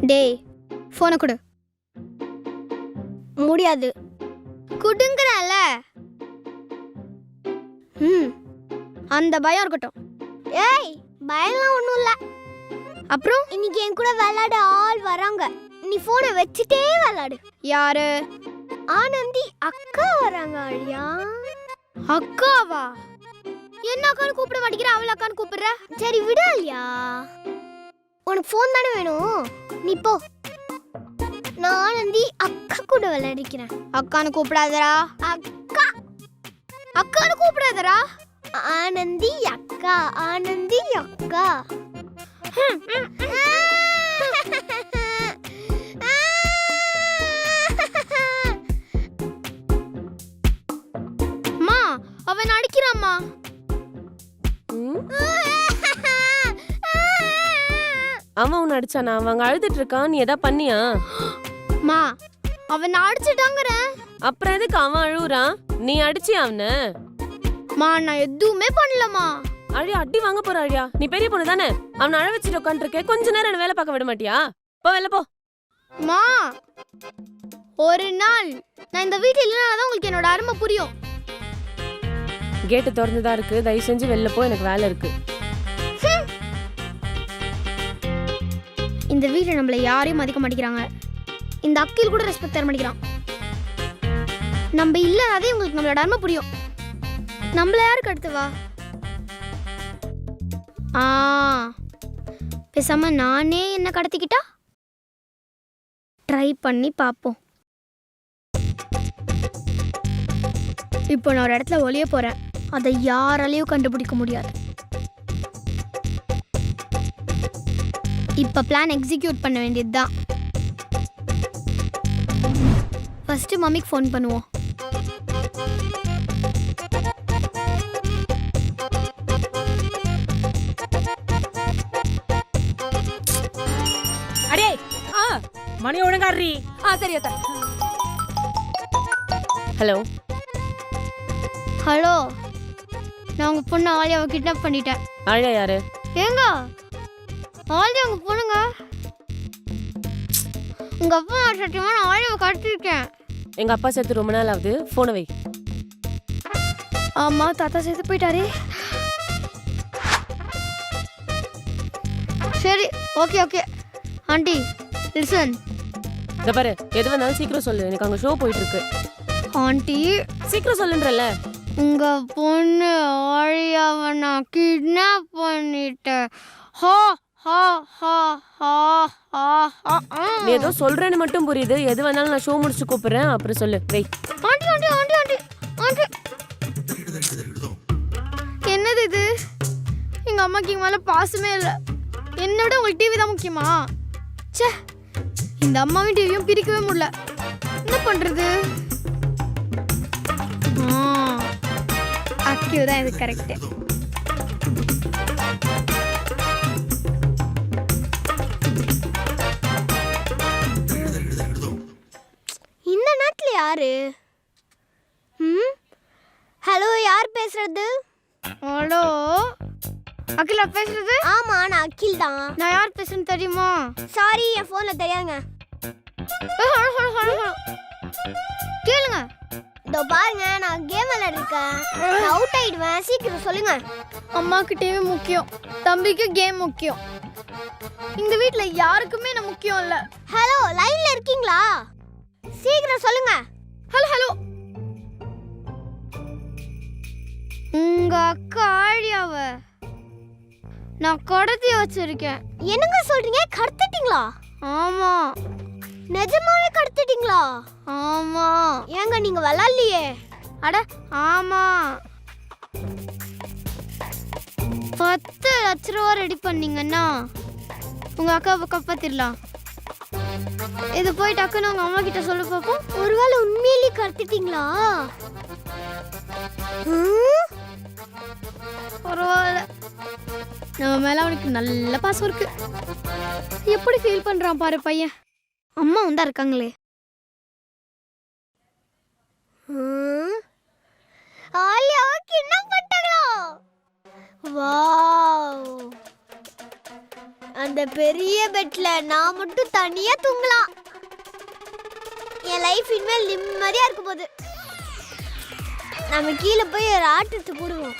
டேய் ஃபோனை கொடு. முடியாது. குடுங்கறல. அந்த பயம் இருக்கட்டும். ஏய் பயம்லாம் ஒன்றும் இல்லை. அப்புறம் இன்னைக்கு என் கூட விளையாட ஆள் வராங்க. நீ ஃபோனை வச்சுட்டே விளையாடு. யாரு? ஆனந்தி அக்கா வராங்க. அழியா அக்காவா? என்ன அக்கான்னு கூப்பிட மாட்டேங்கிற, அவளை அக்கான்னு கூப்பிடுற. சரி விடு அழியா, உனக்கு ஃபோன் தானே வேணும், நீ போ. நான் ஆனந்தி அக்கா கூட விளையாடிக்கிறேன். அக்கான்னு கூப்பிடாதரா. அக்கா அக்கான்னு கூப்பிடாதரா. ஆனந்தி அக்கா, ஆனந்தி அக்கா. அம்மா அவன் அடிக்கிறாம்மா. அவன் உன்னை அடிச்சானா? அவங்க அழுதுட்டு இருக்கான், நீ எதா பண்ணியா? மா அவன் அடிச்சிட்டாங்கற. அப்புறம் எதுக்கு அவன் அழுவுறான்? நீ அடிச்சியா அவனை? மா நான் எதுவுமே பண்ணலமா. அழியா அடி வாங்க போற அழியா, நீ பெரிய பொண்ணு தானே, அவனை அழ வச்சுட்டு உட்காந்துருக்க. கொஞ்ச நேரம் என்ன வேலை பார்க்க விட மாட்டியா? போ வெளில போ. மா ஒரு நாள் நான் இந்த வீட்டில் இல்லைனாதான் உங்களுக்கு என்னோட அருமை புரியும். கேட்டு திறந்துதான் இருக்கு, தயவு செஞ்சு வெளில போ, எனக்கு வேலை இருக்கு. இந்த வீட்டில் நம்மள யாரையும் மதிக்க மாட்டேங்கிறாங்க. இந்த அக்கில் கூட ரெஸ்பெக்ட் தர மாட்டேங்கிறான். நம்ம இல்லைனாதே உங்களுக்கு நம்மளோட அருமை புரியும். நம்மள யாருக்கு அடுத்து வா? பேசாம நானே என்ன கடத்திக்கிட்டா ட்ரை பண்ணி பார்ப்போம். இப்போ நான் ஒரு இடத்துல ஒளிய போறேன், அதை யாராலையும் கண்டுபிடிக்க முடியாது. இப்ப பிளான் எக்ஸிக்யூட் பண்ண வேண்டியதுதான். ஃபர்ஸ்ட் மம்மிக்கு ஃபோன் பண்ணுவோம். அடே மணி ஒழுங்காடுறி. சரி அத்த. ஹலோ ஹலோ, நான் உங்க பொண்ணு ஆலியாவை கிட்னாப் பண்ணிட்டேன். ஆழியா யாரு? ஏங்க ஆலியா உங்க பொண்ணுங்க. உங்க அப்பா சத்தியமா நான் ஆலியாவை கடத்திருக்கேன். எங்க அப்பா சேர்த்து ரொம்ப நாள் ஆகுது, போனை வை. ஆமா தாத்தா சேர்த்து போயிட்டாரு. சரி ஓகே ஓகே ஆண்டி லிசன். இத பாரு, எது வந்தாலும் சீக்கிரம் சொல்லு, எனக்கு அங்க ஷோ போயிட்டு இருக்கு. ஆண்டி சீக்கிரம் சொல்லுன்றல. உங்க பொண்ணு ஆழியாவை நான் கிட்னாப் பண்ணிட்டேன். ஹா ஹா ஹா ஹா ஹா. நீ ஏதோ சொல்றேன்னு மட்டும் புரியுது, எது வந்தாலும் நான் ஷோ முடிச்சு கூப்பிடுறேன், அப்புறம் சொல்லு. வை. ஆண்டி ஆண்டி ஆண்டி ஆண்டி ஆண்டி. என்னது இது? எங்க அம்மாக்கு எங்க மேல பாசமே இல்லை. என்னோட உங்களுக்கு டிவி தான் முக்கியமா? ச்சே, இந்த அம்மாவும் டிவியும் பிரிக்கவே முடியல. என்ன பண்றது? அக்கியூ தான் இது கரெக்ட். இந்த நாட்டில் யாரு? ஹலோ, யார் பேசுறது? ஹலோ அகிலா பேசுறது? ஆமா நான் அகில் தான். நான் யார் பேசுறேன்னு தெரியுமா? சாரி என் போன்ல தெரியாதுங்க. கேளுங்க. இதோ பாருங்க, நான் கேம் விளையாடிருக்கேன், அவுட் ஆயிடுவேன், சீக்கிரம் சொல்லுங்க. அம்மாக்கு டிவி முக்கியம், தம்பிக்கு கேம் முக்கியம். இந்த வீட்ல யாருக்குமே நான் முக்கியம் இல்ல. ஹலோ லைன்ல இருக்கீங்களா? சீக்கிரம் சொல்லுங்க. Hello hello. உங்க அக்கா ஆழியாவ நான் கடத்தி வச்சிருக்கேன். என்னங்க சொல்றீங்க? கடத்திட்டீங்களா? ஆமா. நிஜமாவே கடத்திட்டீங்களா? ஆமா. ஏங்க நீங்க விளையாடலையே? அட ஆமா. 10 லட்ச ரூபா ரெடி பண்ணீங்கன்னா உங்க அக்காவை காப்பாத்திடலாம். இது போய் டக்குன்னு உங்க அம்மா கிட்ட சொல்ல பாப்போம். ஒருவேளை உண்மையிலேயே கடத்திட்டீங்களா? பரவாயில்ல, நம்ம மேல அவனுக்கு நல்ல பாசம் இருக்கு. எப்படி ஃபீல் பண்றான் பாரு பையன். அம்மா வந்தா இருக்காங்களே. ஆலியாவுக்கு என்ன பண்ணிட்டாங்களோ? வாவ். அந்த பெரிய பெட்ல நான் மட்டும் தனியா தூங்கலாம். என் லைஃப் இனிமேல் நிம்மதியா இருக்கும் போது நம்ம கீழே போய் ஒரு ஆட்டத்தை போடுவோம்.